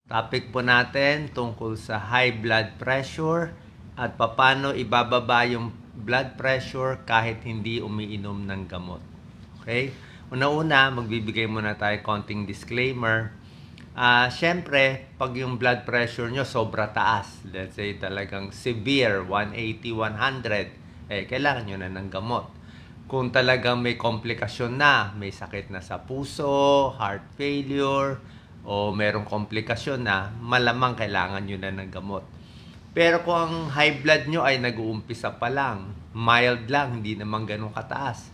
Topic po natin tungkol sa high blood pressure at paano ibababa yung blood pressure kahit hindi umiinom ng gamot. Okay? Una-una, magbibigay muna tayo konting disclaimer. Siyempre, pag yung blood pressure nyo sobra taas, let's say talagang severe, 180, 100, kailangan nyo na ng gamot. Kung talagang may komplikasyon na, may sakit na sa puso, heart failure, o merong komplikasyon na, malamang kailangan nyo na ng gamot. Pero kung ang high blood nyo ay nag-uumpisa pa lang, mild lang, hindi naman ganun kataas.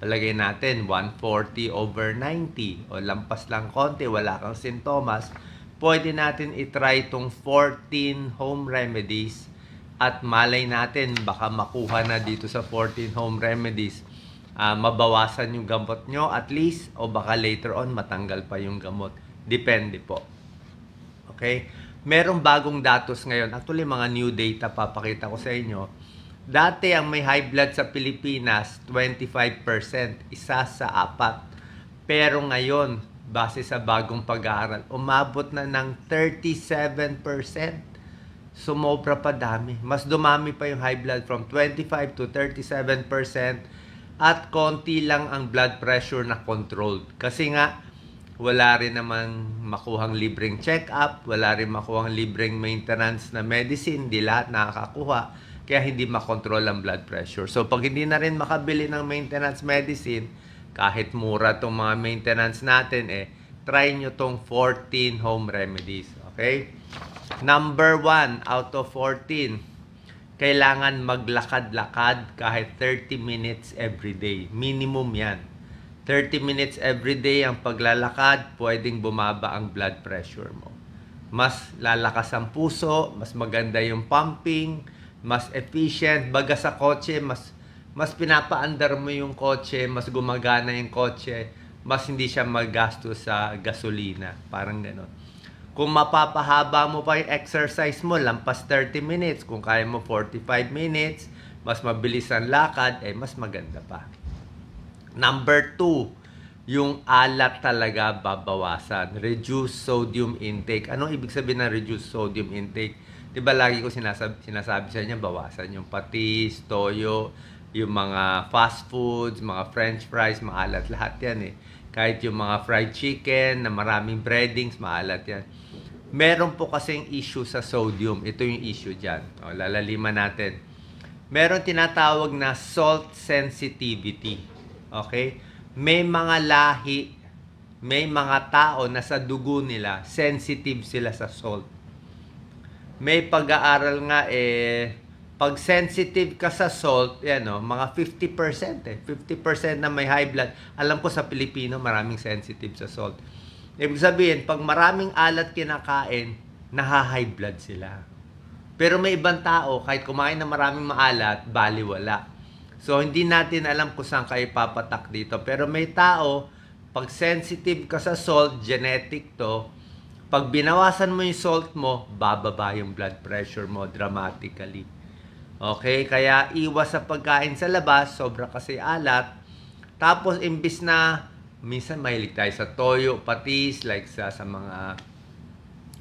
Palagay natin 140/90 o lampas lang konti, wala kang sintomas, pwede natin itry itong 14 home remedies at malay natin baka makuha na dito sa 14 home remedies. Mabawasan yung gamot nyo at least o baka later on matanggal pa yung gamot. Depende po. Okay? Merong bagong datos ngayon. Actually, mga new data papakita ko sa inyo. Dati, ang may high blood sa Pilipinas, 25%. Isa sa 4. Pero ngayon, base sa bagong pag-aaral, umabot na ng 37%. Sumobra pa dami. Mas dumami pa yung high blood from 25 to 37%. At konti lang ang blood pressure na controlled. Kasi nga, wala rin naman makuhang libreng check-up, wala rin makuhang libreng maintenance na medicine, di lahat nakakakuha, kaya hindi makontrol ang blood pressure. So, pag hindi na rin makabili ng maintenance medicine, kahit mura itong mga maintenance natin, try nyo tong 14 home remedies. Okay? Number 1 out of 14, kailangan maglakad-lakad kahit 30 minutes every day. Minimum yan. 30 minutes every day ang paglalakad, pwedeng bumaba ang blood pressure mo. Mas lalakas ang puso, mas maganda yung pumping, mas efficient. Baga sa kotse, mas pinapaandar mo yung kotse, mas gumagana yung kotse, mas hindi siya magasto sa gasolina. Parang gano'n. Kung mapapahaba mo pa yung exercise mo, lampas 30 minutes. Kung kaya mo 45 minutes, mas mabilis ang lakad, mas maganda pa. Number 2, yung alat talaga babawasan. Reduce sodium intake. Anong ibig sabihin ng reduce sodium intake? Diba lagi ko sinasabi sa inyo, bawasan yung patis, toyo, yung mga fast foods, mga french fries, maalat lahat yan Kahit yung mga fried chicken na maraming breadings, maalat yan. Meron po kasing issue sa sodium. Ito yung issue dyan. Lalaliman natin. Meron tinatawag na salt sensitivity. Okay? May mga lahi, may mga tao na sa dugo nila, sensitive sila sa salt. May pag-aaral nga pag sensitive ka sa salt, mga 50%. 50% na may high blood. Alam ko sa Pilipino, maraming sensitive sa salt. Ibig sabihin, pag maraming alat kinakain, naha-high blood sila. Pero may ibang tao, kahit kumain na maraming maalat, baliwala. So, hindi natin alam kung saan kayo papatak dito. Pero may tao, pag sensitive ka sa salt, genetic to, pag binawasan mo yung salt mo, bababa yung blood pressure mo dramatically. Okay? Kaya iwas sa pagkain sa labas, sobra kasi alat. Tapos, imbis na, minsan mahilig tayo sa toyo, patis, like sa mga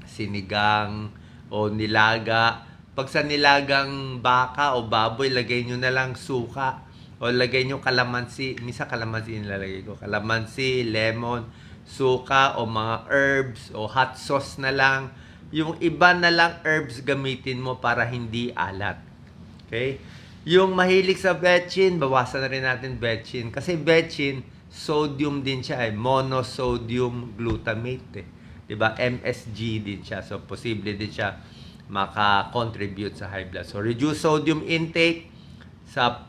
sinigang o nilaga. Pag sa nilagang baka o baboy, lagay nyo na lang suka o lagay nyo kalamansi. Minsan kalamansi nilalagay ko. Kalamansi, lemon, suka o mga herbs o hot sauce na lang. Yung iba na lang herbs gamitin mo para hindi alat. Okay? Yung mahilig sa betchin, bawasan na rin natin betchin. Kasi betchin, sodium din siya monosodium glutamate Diba? MSG din siya. So, posible din siya maka-contribute sa high blood. So, reduce sodium intake sa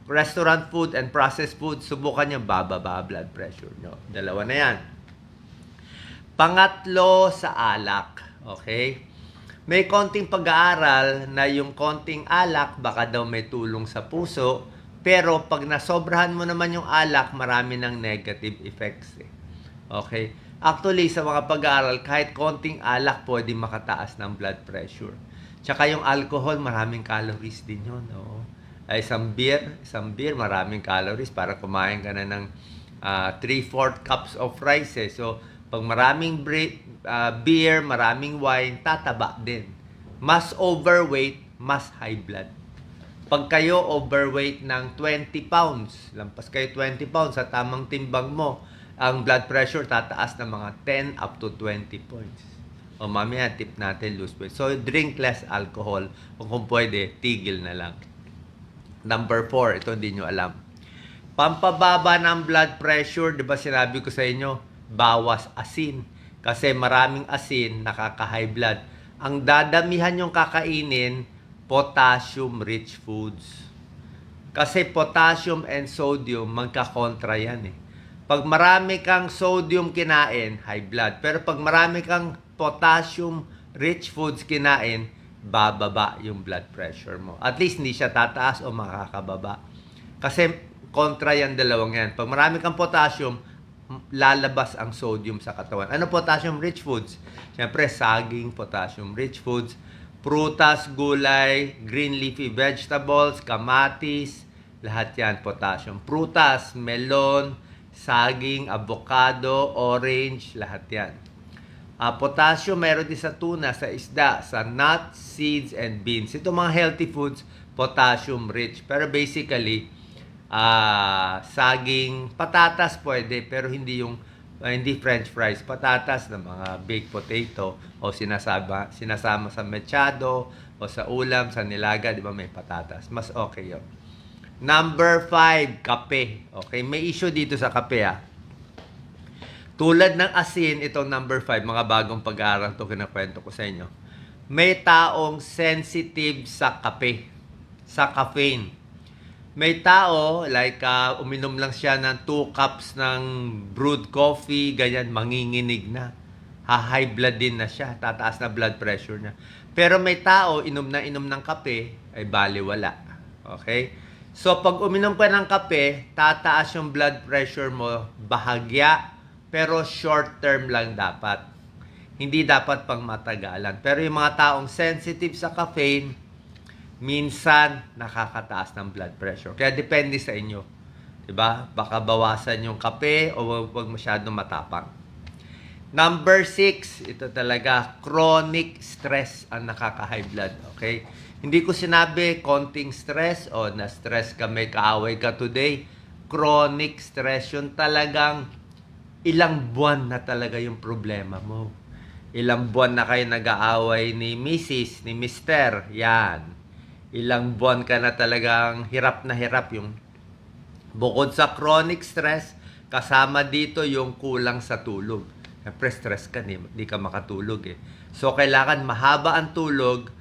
restaurant food and processed food. Subukan nyo, bababa blood pressure nyo. Dalawa na yan. Pangatlo, sa alak. Okay? May konting pag-aaral na yung konting alak, baka daw may tulong sa puso. Pero pag nasobrahan mo naman yung alak, marami ng negative effects. Okay? Actually, sa mga pag-aaral, kahit konting alak, pwede makataas ng blood pressure. Tsaka yung alcohol, maraming calories din yun. Isang beer, maraming calories para kumain ka na ng 3/4 cups of rice. So, Pag maraming beer, maraming wine, tataba din. Mas overweight, mas high blood. Pag kayo overweight ng 20 pounds, lampas kayo 20 pounds sa tamang timbang mo, ang blood pressure tataas ng mga 10 up to 20 points. O mamaya, tip natin, lose weight. So, drink less alcohol. O kung pwede, tigil na lang. Number 4, ito hindi nyo alam. Pampababa ng blood pressure, di ba sinabi ko sa inyo, bawas asin. Kasi maraming asin, nakaka-high blood. Ang dadamihan yung kakainin, potassium-rich foods. Kasi potassium and sodium, magkakontra yan eh. Pag marami kang sodium kinain, high blood. Pero pag marami kang potassium-rich foods kinain, bababa yung blood pressure mo. At least hindi siya tataas o makakababa. Kasi kontra yan dalawang yan. Pag marami kang potassium, lalabas ang sodium sa katawan. Ano potassium-rich foods? Siyempre, saging, potassium-rich foods. Prutas, gulay, green leafy vegetables, kamatis, lahat yan, potassium. Prutas, melon, saging, avocado, orange, lahat yan. Potassium, meron din sa tuna, sa isda, sa nuts, seeds, and beans. Ito mga healthy foods, potassium-rich. Pero basically, saging, patatas pwede, pero hindi yung hindi french fries, patatas na mga baked potato o sinasama sa mechado o sa ulam, sa nilaga, di ba may patatas. Mas okay yun. Number 5, kape. Okay, may issue dito sa kape Tulad ng asin, itong number 5, mga bagong pag-aaral to kinakwento ko sa inyo. May taong sensitive sa kape, sa caffeine. May tao, like uminom lang siya ng 2 cups ng brewed coffee, ganyan, manginginig na. High blood din na siya, tataas na blood pressure niya. Pero may tao, inom ng kape, ay baliwala. Okay? So, pag uminom ka ng kape, tataas yung blood pressure mo, bahagya, pero short term lang dapat. Hindi dapat pang matagalan. Pero yung mga taong sensitive sa caffeine, minsan nakakataas ng blood pressure. Kaya depende sa inyo. 'Di ba? Baka bawasan yung kape o wag masyadong matapang. Number 6, ito talaga, chronic stress ang nakaka-high blood. Okay? Hindi ko sinabi konting stress o na-stress ka, may kaaway ka today. Chronic stress, yun talagang ilang buwan na talaga yung problema mo. Ilang buwan na kayo nag-aaway ni Mrs., ni Mr. Yan. Ilang buwan ka na talagang hirap na hirap yung bukod sa chronic stress, kasama dito yung kulang sa tulog. Siyempre, stress ka, hindi ka makatulog eh. So, kailangan mahaba ang tulog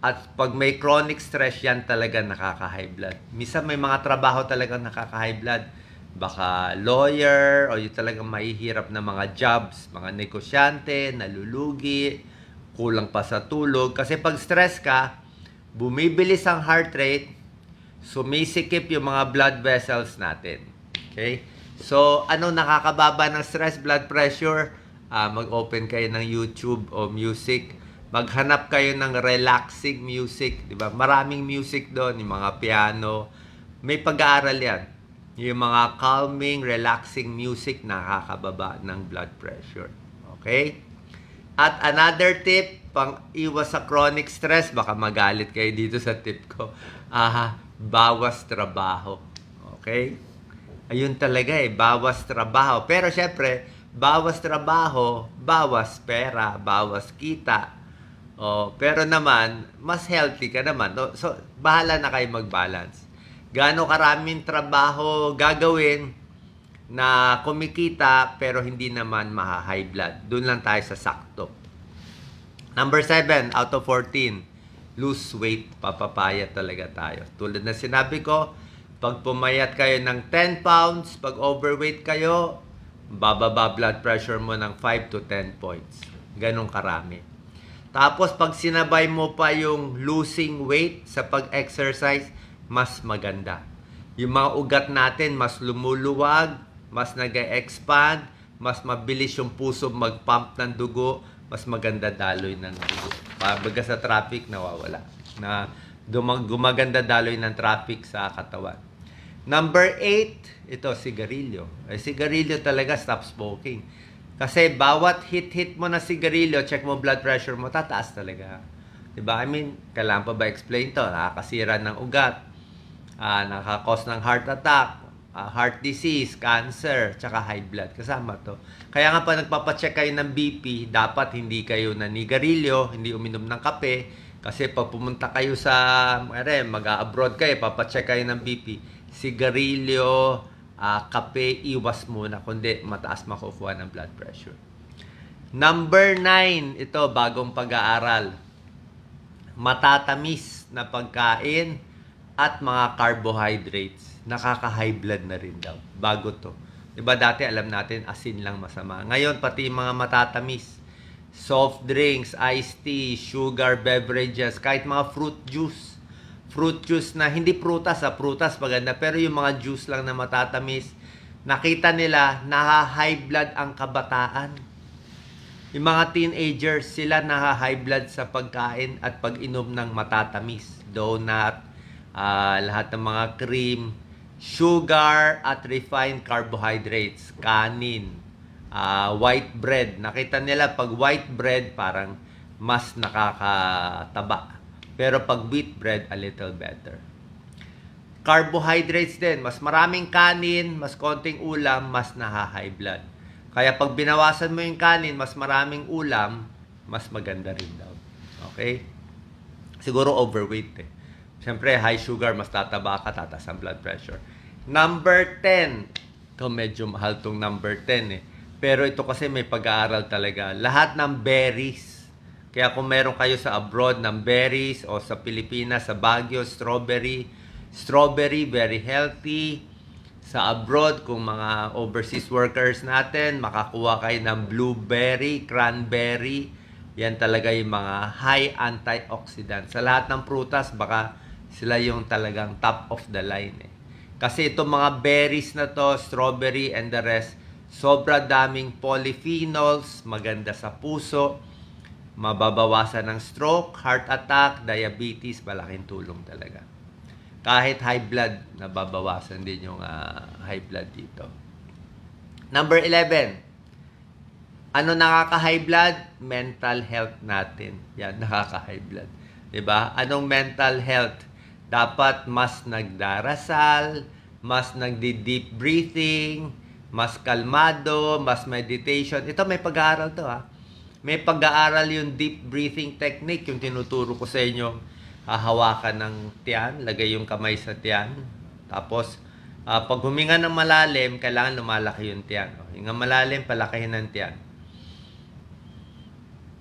at pag may chronic stress, yan talaga nakaka-high blood. Minsan may mga trabaho talaga nakaka-high blood. Baka lawyer o yung talagang mahihirap na mga jobs, mga negosyante, nalulugi, kulang pa sa tulog. Kasi pag stress ka, bumibilis ang heart rate, sumisikip yung mga blood vessels natin. Okay? So, ano nakakababa ng stress, blood pressure? Mag-open kayo ng YouTube o music. Maghanap kayo ng relaxing music. Diba? Maraming music doon, yung mga piano. May pag-aaral yan. Yung mga calming, relaxing music nakakababa ng blood pressure. Okay? At another tip, pang iwas sa chronic stress, baka magalit kayo dito sa tip ko, bawas trabaho. Okay? Ayun talaga bawas trabaho. Pero syempre, bawas trabaho, bawas pera, bawas kita. Pero naman, mas healthy ka naman. So, bahala na kayo mag-balance. Gaano karaming trabaho gagawin na kumikita pero hindi naman maha-high blood. Doon lang tayo sa sakto. Number 7 out of 14, lose weight. Papapayat talaga tayo. Tulad na sinabi ko, pag pumayat kayo ng 10 pounds, pag overweight kayo, bababa blood pressure mo ng 5 to 10 points. Ganong karami. Tapos pag sinabay mo pa yung losing weight sa pag-exercise, mas maganda. Yung mga ugat natin, mas lumuluwag, mas nag-expand, mas mabilis yung puso mag-pump ng dugo, mas maganda daloy ng dugo. Pagka sa traffic, nawawala. Gumaganda daloy ng traffic sa katawan. Number 8, ito, sigarilyo. Sigarilyo talaga, stop smoking. Kasi bawat hit mo na sigarilyo, check mo blood pressure mo, tataas talaga. Diba? I mean, kailangan pa ba explain to? Nakakasira ng ugat, nakakos ng heart attack, heart disease, cancer, tsaka high blood. Kasama to. Kaya nga pa nagpapacheck kayo ng BP, dapat hindi kayo nanigarilyo, hindi uminom ng kape. Kasi pag pumunta kayo sa, mag-abroad kayo, papacheck kayo ng BP, sigarilyo, kape, iwas muna, kundi mataas makukuha ng blood pressure. Number 9, ito, bagong pag-aaral. Matatamis na pagkain at mga carbohydrates. Nakaka-high blood na rin daw. Bago to. Diba dati alam natin, asin lang masama. Ngayon, pati mga matatamis. Soft drinks, iced tea, sugar beverages, kahit mga fruit juice. Fruit juice na hindi prutas, prutas maganda, pero yung mga juice lang na matatamis, nakita nila naha-high blood ang kabataan. Yung mga teenagers, sila naha-high blood sa pagkain at pag-inom ng matatamis. Donut, lahat ng mga cream, sugar at refined carbohydrates, kanin, white bread. Nakita nila pag white bread parang mas nakakataba. Pero pag wheat bread, a little better. Carbohydrates din. Mas maraming kanin, mas konting ulam, mas naha-high blood. Kaya pag binawasan mo yung kanin, mas maraming ulam, mas maganda rin daw. Okay? Siguro overweight eh. Siyempre, high sugar, mas tataba ka, tataas ang blood pressure. Number 10. Ito medyo mahal tong number 10 eh. Pero ito kasi may pag-aaral talaga. Lahat ng berries. Kaya kung meron kayo sa abroad ng berries o sa Pilipinas, sa Baguio, strawberry. Strawberry, very healthy. Sa abroad, kung mga overseas workers natin, makakuha kayo ng blueberry, cranberry. Yan talaga yung mga high antioxidant. Sa lahat ng prutas, baka sila yung talagang top of the line eh. Kasi itong mga berries na to, strawberry and the rest, sobra daming polyphenols, maganda sa puso, mababawasan ng stroke, heart attack, diabetes, malaking tulong talaga. Kahit high blood, nababawasan din yung high blood dito. Number 11. Ano nakaka-high blood? Mental health natin. Yan, nakaka-high blood. 'Di ba? Anong mental health? Dapat mas nagdarasal, mas nagdi-deep breathing, mas kalmado, mas meditation. Ito may pag-aaral to May pag-aaral yung deep breathing technique, yung tinuturo ko sa inyo. Hahawakan ng tiyan, lagay yung kamay sa tiyan. Tapos, pag huminga ng malalim, kailangan lumalaki yung tiyan. Hinga malalim, palakihin ng tiyan.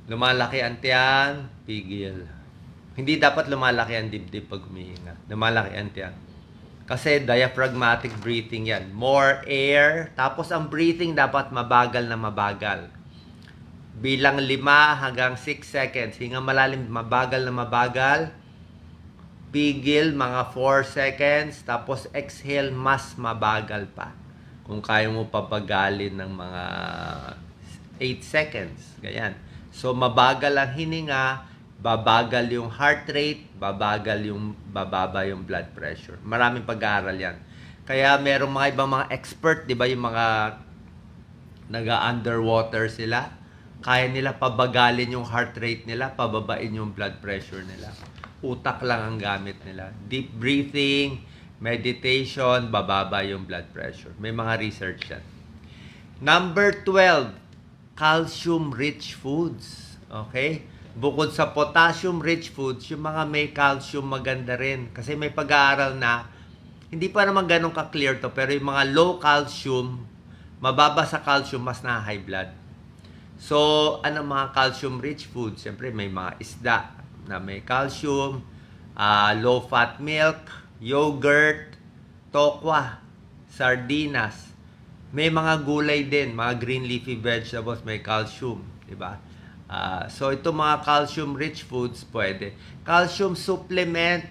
Lumalaki ang tiyan, pigil. Hindi dapat lumalaki ang dibdib pag humihinga. Lumalaki ang tiyan. Kasi diaphragmatic breathing yan. More air. Tapos ang breathing dapat mabagal na mabagal. Bilang 5 hanggang 6 seconds. Hinga malalim, mabagal na mabagal. Pigil, mga 4 seconds. Tapos exhale, mas mabagal pa. Kung kaya mo papagalin ng mga 8 seconds. Ganyan. So, mabagal ang hininga, babagal yung heart rate, bababa yung blood pressure. Maraming pag-aaral yan. Kaya merong mga ibang mga expert, di ba, yung mga naga-underwater sila, kaya nila pabagalin yung heart rate nila, pababain yung blood pressure nila. Utak lang ang gamit nila. Deep breathing, meditation, bababa yung blood pressure. May mga research yan. Number 12, calcium-rich foods. Okay? Bukod sa potassium-rich foods, yung mga may calcium maganda rin. Kasi may pag-aaral na, hindi pa naman ganun ka-clear to, pero yung mga low calcium, mababa sa calcium, mas na high blood. So, ano mga calcium-rich foods? Siyempre, may mga isda na may calcium, low-fat milk, yogurt, tokwa, sardinas. May mga gulay din, mga green leafy vegetables, may calcium, di ba? So, ito mga calcium-rich foods, pwede. Calcium supplement,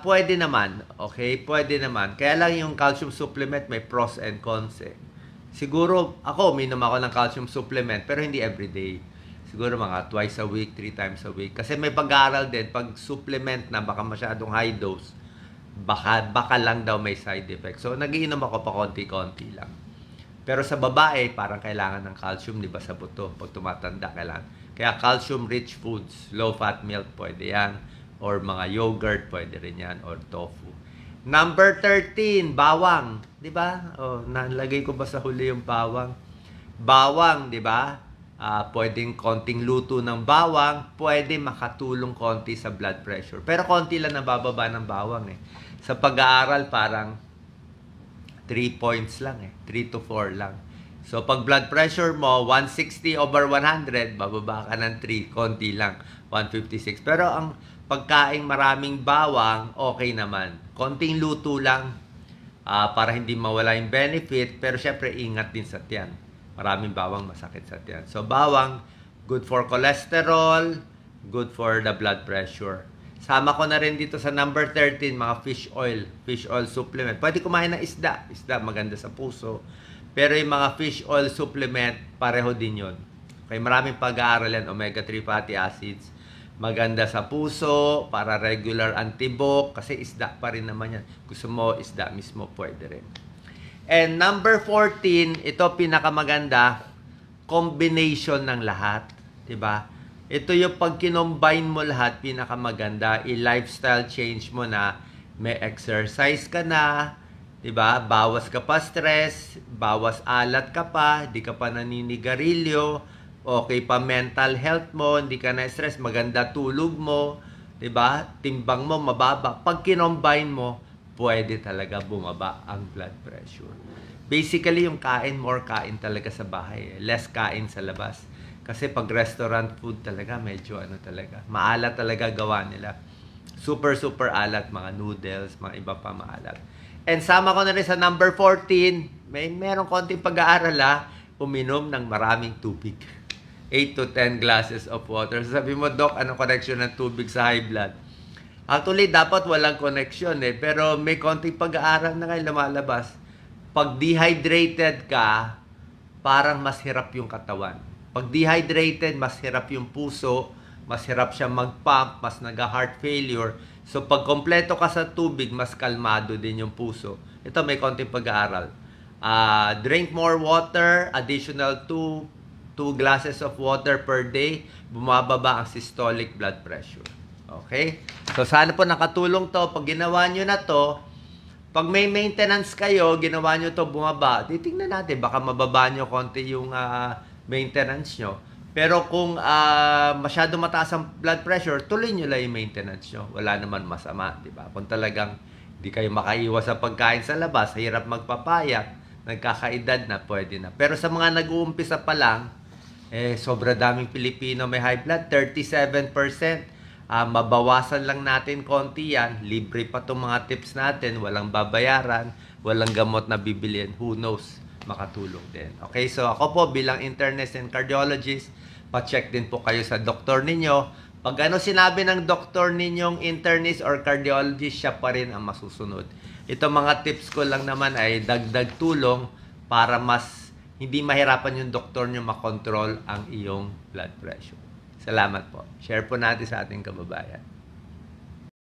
pwede naman. Okay? Pwede naman. Kaya lang yung calcium supplement, may pros and cons eh. Siguro, ako, uminom ako ng calcium supplement, pero hindi everyday. Siguro mga twice a week, 3 times a week. Kasi may pag-aaral din, pag supplement na baka masyadong high dose, baka lang daw may side effect. So, nagiinom ako pa konti-konti lang. Pero sa babae, parang kailangan ng calcium, di ba, sa buto. Pag tumatanda, kailangan. Kaya calcium-rich foods, low-fat milk, pwede yan. Or mga yogurt, pwede rin yan. Or tofu. Number 13, bawang. Di ba? Oh, nalagay ko ba sa huli yung bawang? Bawang, di ba? Pwedeng konting luto ng bawang, pwede makatulong konti sa blood pressure. Pero konti lang nabababa ng bawang eh. Sa pag-aaral, parang 3 points lang eh. 3 to 4 lang. So, pag blood pressure mo, 160/100, bababa ka ng 3. Konti lang. 156. Pero ang pagkaing maraming bawang, okay naman. Konting luto lang para hindi mawala yung benefit. Pero syempre, ingat din sa tiyan. Maraming bawang masakit sa tiyan. So, bawang, good for cholesterol, good for the blood pressure. Sama ko na rin dito sa number 13, mga fish oil supplement. Pwede kumain ng isda. Isda, maganda sa puso. Pero yung mga fish oil supplement, pareho din yun. Okay, maraming pag-aaral yan, omega-3 fatty acids. Maganda sa puso, para regular antibok, kasi isda pa rin naman yan. Gusto mo, isda mismo, pwede rin. And number 14, ito pinakamaganda, combination ng lahat. Diba? Ito yung pag kinombine mo lahat, pinakamaganda. I-lifestyle change mo na, may exercise ka na, diba? Bawas ka pa stress, bawas alat ka pa, di ka pa naninigarilyo, okay pa mental health mo, hindi ka na stress, maganda tulog mo, diba? Timbang mo mababa. Pag kinombine mo, pwede talaga bumaba ang blood pressure. Basically, yung more kain talaga sa bahay. Less kain sa labas. Kasi pag restaurant food talaga, medyo talaga. Maalat talaga gawa nila. Super alat. Mga noodles, mga iba pa maalat. And sama ko na rin sa number 14, merong konting pag-aaral uminom ng maraming tubig. 8 to 10 glasses of water. Sabi mo, Doc, anong connection ng tubig sa high blood? Actually, dapat walang connection pero may konting pag-aaral na ngayon lumalabas. Pag dehydrated ka, parang mas hirap yung katawan. Pag dehydrated, mas hirap yung puso, mas hirap siya mag-pump, mas nag-heart failure. So, pag kompleto ka sa tubig, mas kalmado din yung puso. Ito, may konting pag-aaral. Drink more water, additional 2 glasses of water per day, bumababa ang systolic blood pressure. Okay? So, sana po nakatulong to. Pag ginawa nyo na to, pag may maintenance kayo, ginawa nyo to bumaba, titingnan natin, baka mababa nyo konti yung maintenance nyo. Pero kung masyado mataas ang blood pressure, tuloy nyo lang yung maintenance nyo. Wala naman masama, di ba? Kung talagang di kayo makaiwas sa pagkain sa labas, hirap magpapayat, nagkakaedad na, pwede na. Pero sa mga nag-uumpisa pa lang, sobra daming Pilipino may high blood, 37%. Mabawasan lang natin konti yan. Libre pa itong mga tips natin. Walang babayaran. Walang gamot na bibiliin. Who knows? Makatulong din. Okay, so ako po bilang internist and cardiologist, pa-check din po kayo sa doktor ninyo. Pag sinabi ng doktor ninyong internist or cardiologist, siya pa rin ang masusunod. Ito mga tips ko lang naman ay dagdag tulong para mas hindi mahirapan yung doktor nyo makontrol ang iyong blood pressure. Salamat po. Share po natin sa ating kababayan.